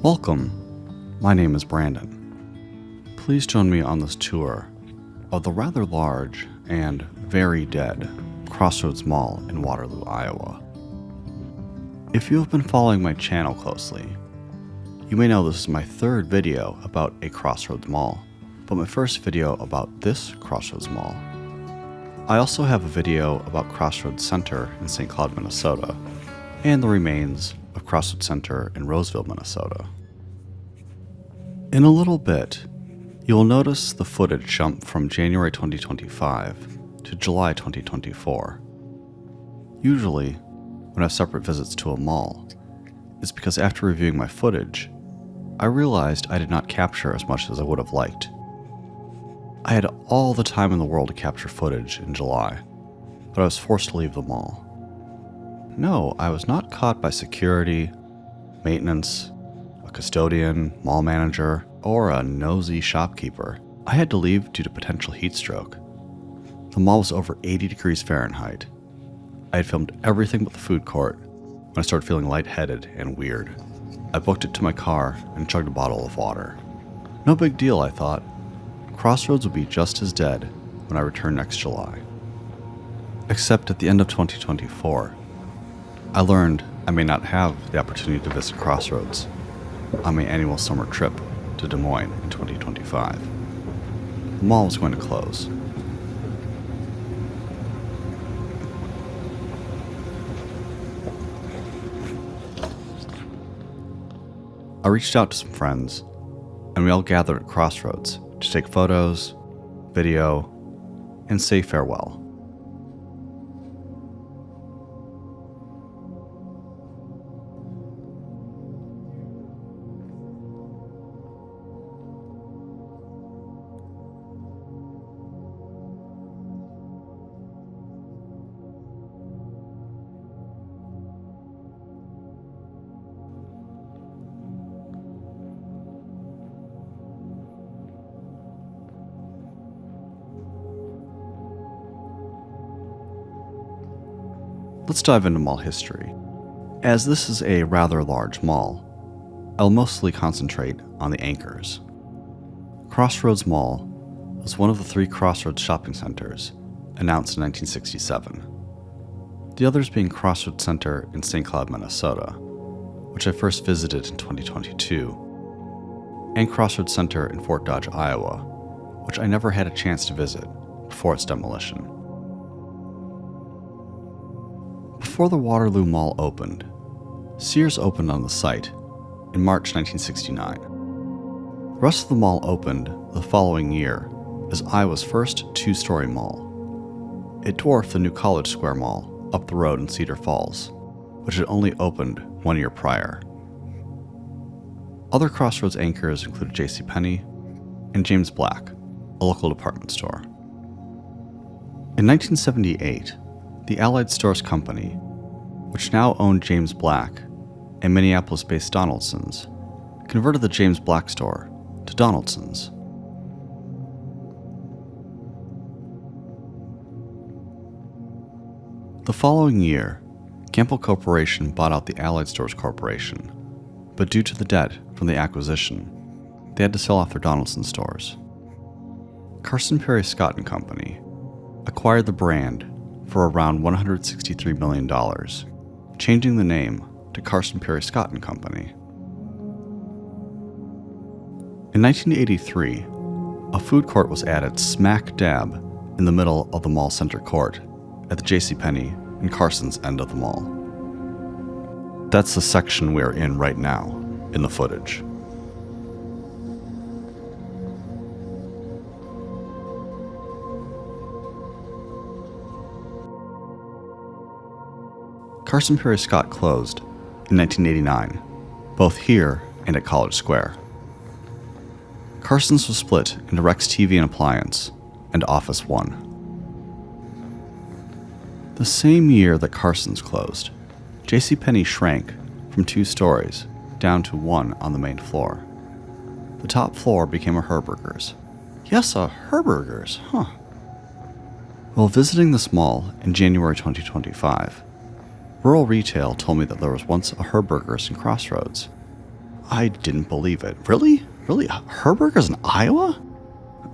Welcome, my name is Brandon. Please join me on this tour of the rather large and very dead Crossroads Mall in Waterloo, Iowa. If you have been following my channel closely, you may know this is my third video about a Crossroads Mall, but my first video about this Crossroads Mall. I also have a video about Crossroads Center in St. Cloud, Minnesota, and the remains of Crossroads Center in Roseville, Minnesota. In a little bit, you will notice the footage jump from January 2025 to July 2024. Usually, when I have separate visits to a mall, it's because after reviewing my footage, I realized I did not capture as much as I would have liked. I had all the time in the world to capture footage in July, but I was forced to leave the mall. No, I was not caught by security, maintenance, a custodian, mall manager, or a nosy shopkeeper. I had to leave due to potential heat stroke. The mall was over 80 degrees Fahrenheit. I had filmed everything but the food court when I started feeling lightheaded and weird. I booked it to my car and chugged a bottle of water. No big deal, I thought. Crossroads would be just as dead when I return next July. Except at the end of 2024, I learned I may not have the opportunity to visit Crossroads on my annual summer trip to Des Moines in 2025. The mall was going to close. I reached out to some friends, and we all gathered at Crossroads to take photos, video, and say farewell. Let's dive into mall history. As this is a rather large mall, I'll mostly concentrate on the anchors. Crossroads Mall was one of the three Crossroads shopping centers announced in 1967. The others being Crossroads Center in St. Cloud, Minnesota, which I first visited in 2022, and Crossroads Center in Fort Dodge, Iowa, which I never had a chance to visit before its demolition. Before the Waterloo Mall opened, Sears opened on the site in March 1969. The rest of the mall opened the following year as Iowa's first two-story mall. It dwarfed the new College Square Mall up the road in Cedar Falls, which had only opened 1 year prior. Other Crossroads anchors included JCPenney and James Black, a local department store. In 1978, the Allied Stores Company, which now owned James Black and Minneapolis-based Donaldson's, converted the James Black store to Donaldson's. The following year, Campbell Corporation bought out the Allied Stores Corporation, but due to the debt from the acquisition, they had to sell off their Donaldson stores. Carson Perry Scott and Company acquired the brand for around $163 million, changing the name to Carson Perry Scott and Company. In 1983, a food court was added smack dab in the middle of the mall center court at the JCPenney and Carson's end of the mall. That's the section we're in right now in the footage. Carson Perry Scott closed in 1989, both here and at College Square. Carson's was split into Rex TV and Appliance and Office One. The same year that Carson's closed, JCPenney shrank from 2 stories down to 1 on the main floor. The top floor became a Herberger's. Yes, a Herberger's, huh? While visiting this mall in January 2025, Rural Retail told me that there was once a Herberger's in Crossroads. I didn't believe it. Really? Really? Herberger's in Iowa?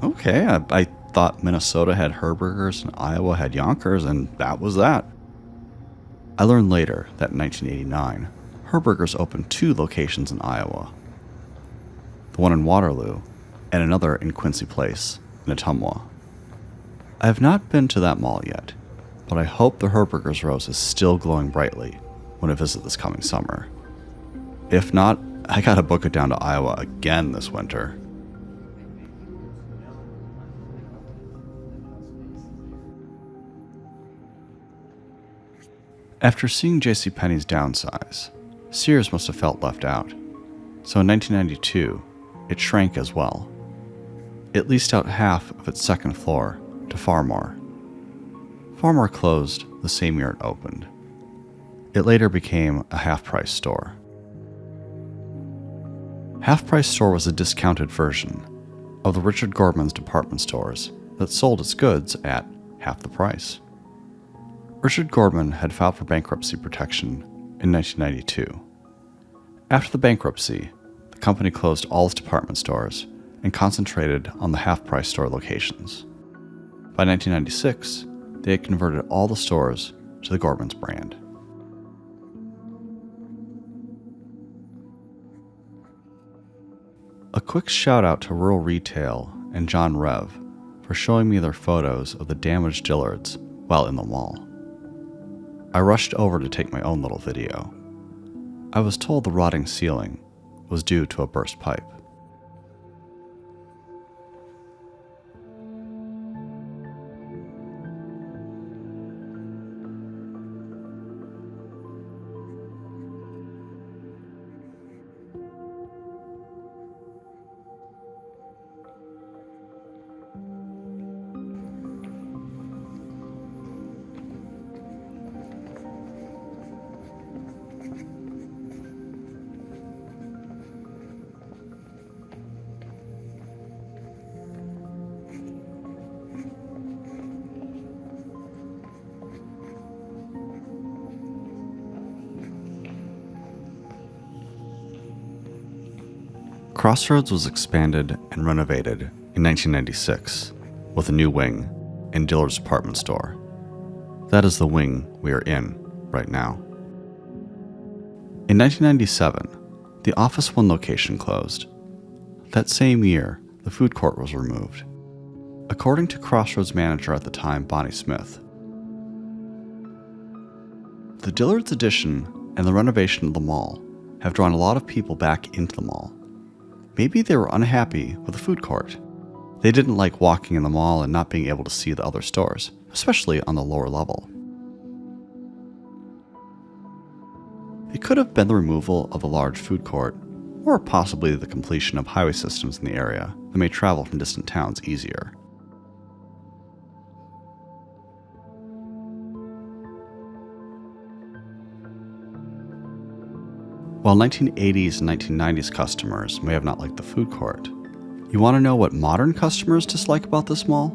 Okay, I thought Minnesota had Herberger's and Iowa had Yonkers, and that was that. I learned later that in 1989, Herberger's opened 2 locations in Iowa. The one in Waterloo, and another in Quincy Place, in Ottumwa. I have not been to that mall yet, but I hope the Herberger's rose is still glowing brightly when I visit this coming summer. If not, I gotta book it down to Iowa again this winter. After seeing JCPenney's downsize, Sears must have felt left out. So in 1992, it shrank as well. It leased out half of its second floor to Farmore. Farmore closed the same year it opened. It later became a half-price store. Half-price store was a discounted version of the Richard Gordman's department stores that sold its goods at half the price. Richard Gordman had filed for bankruptcy protection in 1992. After the bankruptcy, the company closed all its department stores and concentrated on the half-price store locations. By 1996, they had converted all the stores to the Gordman's brand. A quick shout out to Rural Retail and John Rev for showing me their photos of the damaged Dillards while in the mall. I rushed over to take my own little video. I was told the rotting ceiling was due to a burst pipe. Crossroads was expanded and renovated in 1996 with a new wing and Dillard's department store. That is the wing we are in right now. In 1997, the Office One location closed. That same year, the food court was removed. According to Crossroads manager at the time, Bonnie Smith, the Dillard's addition and the renovation of the mall have drawn a lot of people back into the mall. Maybe they were unhappy with the food court. They didn't like walking in the mall and not being able to see the other stores, especially on the lower level. It could have been the removal of the large food court, or possibly the completion of highway systems in the area that made travel from distant towns easier. While 1980s and 1990s customers may have not liked the food court, you want to know what modern customers dislike about this mall?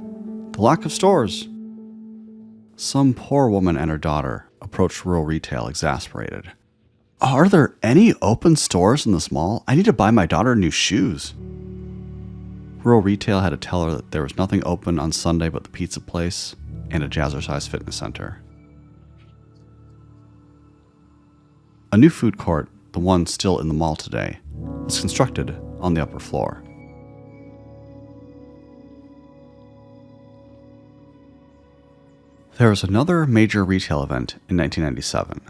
The lack of stores. Some poor woman and her daughter approached Rural Retail exasperated. Are there any open stores in this mall? I need to buy my daughter new shoes. Rural Retail had to tell her that there was nothing open on Sunday but the pizza place and a Jazzercise fitness center. A new food court, the one still in the mall today, was constructed on the upper floor. There was another major retail event in 1997.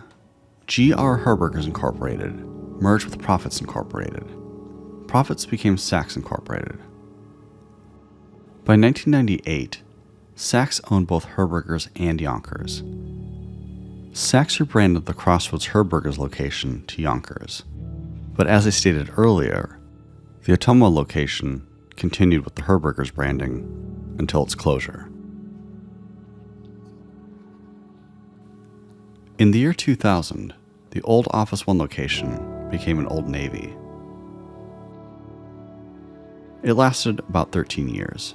G.R. Herberger's Incorporated merged with Profits Incorporated. Profits became Saks Incorporated. By 1998, Saks owned both Herberger's and Yonkers. Saks rebranded the Crossroads Herberger's location to Yonkers, but as I stated earlier, the Ottumwa location continued with the Herberger's branding until its closure. In the year 2000, the old Office One location became an Old Navy. It lasted about 13 years.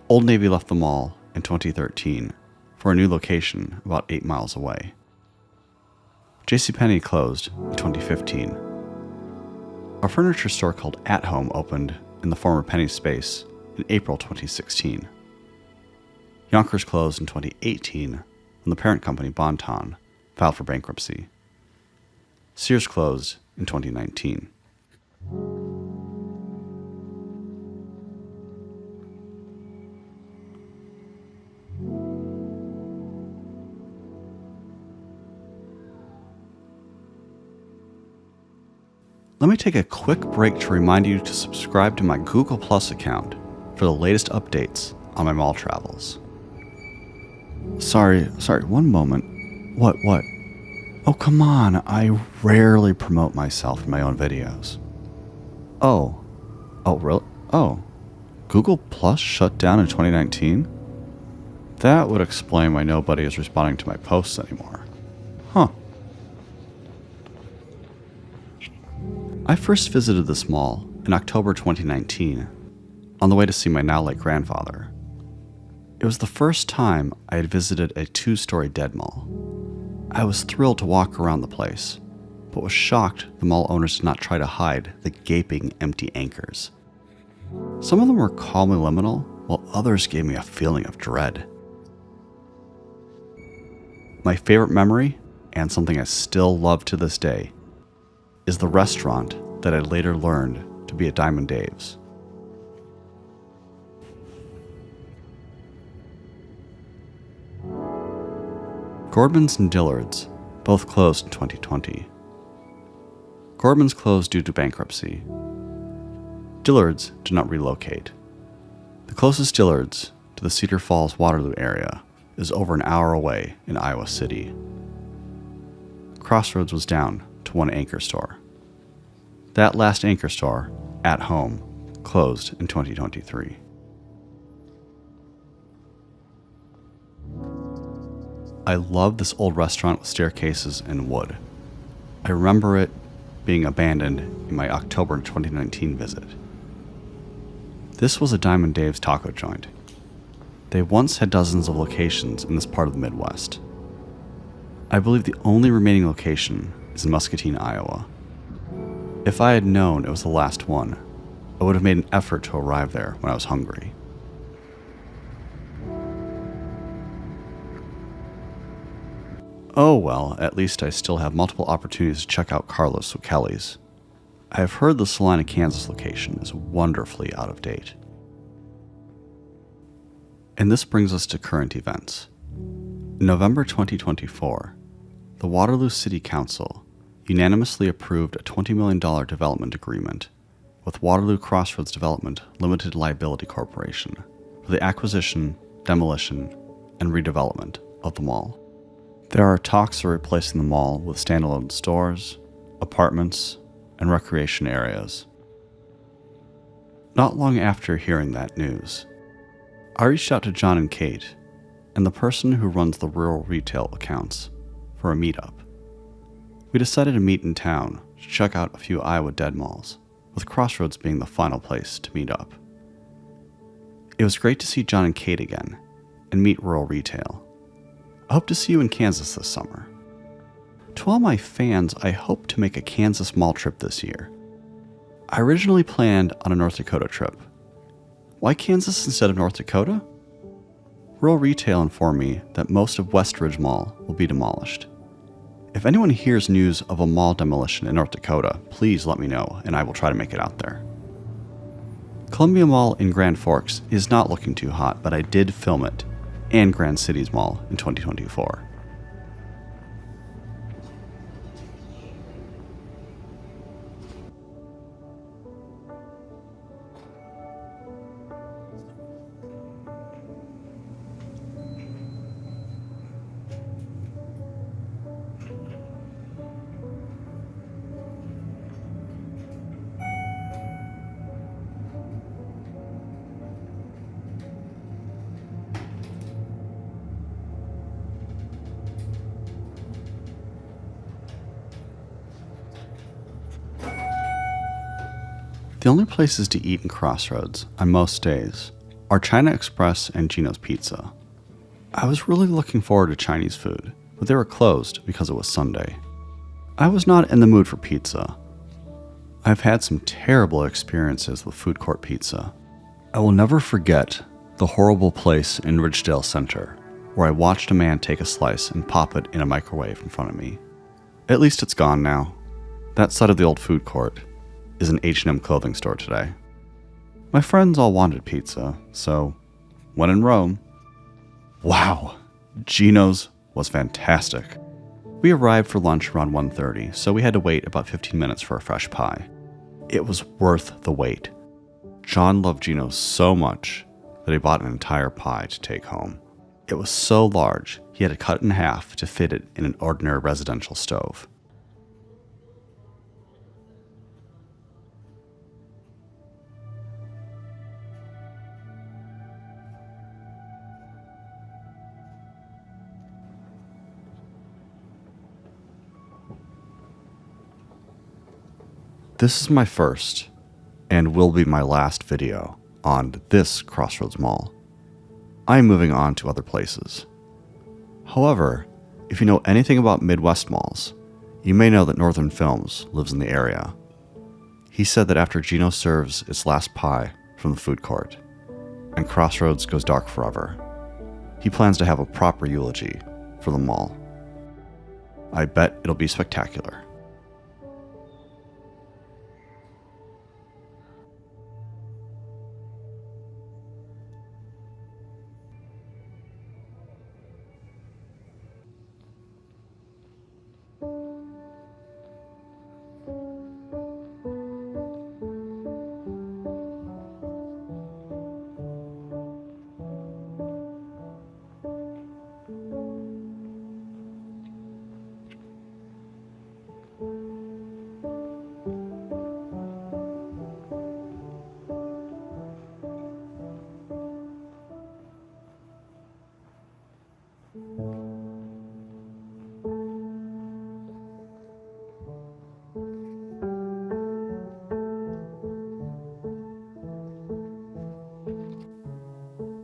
Old Navy left the mall in 2013 for a new location about 8 miles away. JCPenney closed in 2015. A furniture store called At Home opened in the former Penny space in April 2016. Yonkers closed in 2018 when the parent company Bon-Ton filed for bankruptcy. Sears closed in 2019. Let me take a quick break to remind you to subscribe to my Google Plus account for the latest updates on my mall travels. Sorry, one moment. What? Oh, come on, I rarely promote myself in my own videos. Oh, really? Oh, Google Plus shut down in 2019? That would explain why nobody is responding to my posts anymore. Huh. I first visited this mall in October 2019 on the way to see my now late grandfather. It was the first time I had visited a 2-story dead mall. I was thrilled to walk around the place, but was shocked the mall owners did not try to hide the gaping empty anchors. Some of them were calmly liminal, while others gave me a feeling of dread. My favorite memory, and something I still love to this day, is the restaurant that I later learned to be at Diamond Dave's. Gordman's and Dillard's both closed in 2020. Gordman's closed due to bankruptcy. Dillard's did not relocate. The closest Dillard's to the Cedar Falls, Waterloo area is over an hour away in Iowa City. Crossroads was down to one anchor store. That last anchor store, At Home, closed in 2023. I love this old restaurant with staircases and wood. I remember it being abandoned in my October 2019 visit. This was a Diamond Dave's taco joint. They once had dozens of locations in this part of the Midwest. I believe the only remaining location is in Muscatine, Iowa. If I had known it was the last one, I would have made an effort to arrive there when I was hungry. Oh well, at least I still have multiple opportunities to check out Carlos O'Kelly's. I have heard the Salina, Kansas location is wonderfully out of date. And this brings us to current events. In November 2024, the Waterloo City Council unanimously approved a $20 million development agreement with Waterloo Crossroads Development Limited Liability Corporation for the acquisition, demolition, and redevelopment of the mall. There are talks of replacing the mall with standalone stores, apartments, and recreation areas. Not long after hearing that news, I reached out to John and Kate and the person who runs the rural retail accounts for a meetup. We decided to meet in town to check out a few Iowa dead malls, with Crossroads being the final place to meet up. It was great to see John and Kate again and meet rural retail. I hope to see you in Kansas this summer. To all my fans, I hope to make a Kansas mall trip this year. I originally planned on a North Dakota trip. Why Kansas instead of North Dakota? Rural Retail informed me that most of Westridge Mall will be demolished. If anyone hears news of a mall demolition in North Dakota, please let me know and I will try to make it out there. Columbia Mall in Grand Forks is not looking too hot, but I did film it, and Grand Cities Mall in 2024. The only places to eat in Crossroads on most days are China Express and Gino's Pizza. I was really looking forward to Chinese food, but they were closed because it was Sunday. I was not in the mood for pizza. I've had some terrible experiences with food court pizza. I will never forget the horrible place in Ridgedale Center, where I watched a man take a slice and pop it in a microwave in front of me. At least it's gone now. That side of the old food court is an H&M clothing store today. My friends all wanted pizza, so when in Rome, wow, Gino's was fantastic. We arrived for lunch around 1:30, so we had to wait about 15 minutes for a fresh pie. It was worth the wait. John loved Gino's so much that he bought an entire pie to take home. It was so large, he had to cut it in half to fit it in an ordinary residential stove. This is my first, and will be my last video on this Crossroads Mall. I am moving on to other places. However, if you know anything about Midwest malls, you may know that Northern Films lives in the area. He said that after Gino serves its last pie from the food court, and Crossroads goes dark forever, he plans to have a proper eulogy for the mall. I bet it'll be spectacular.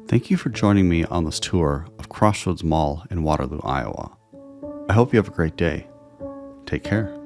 Thank you for joining me on this tour of Crossroads Mall in Waterloo, Iowa. I hope you have a great day. Take care.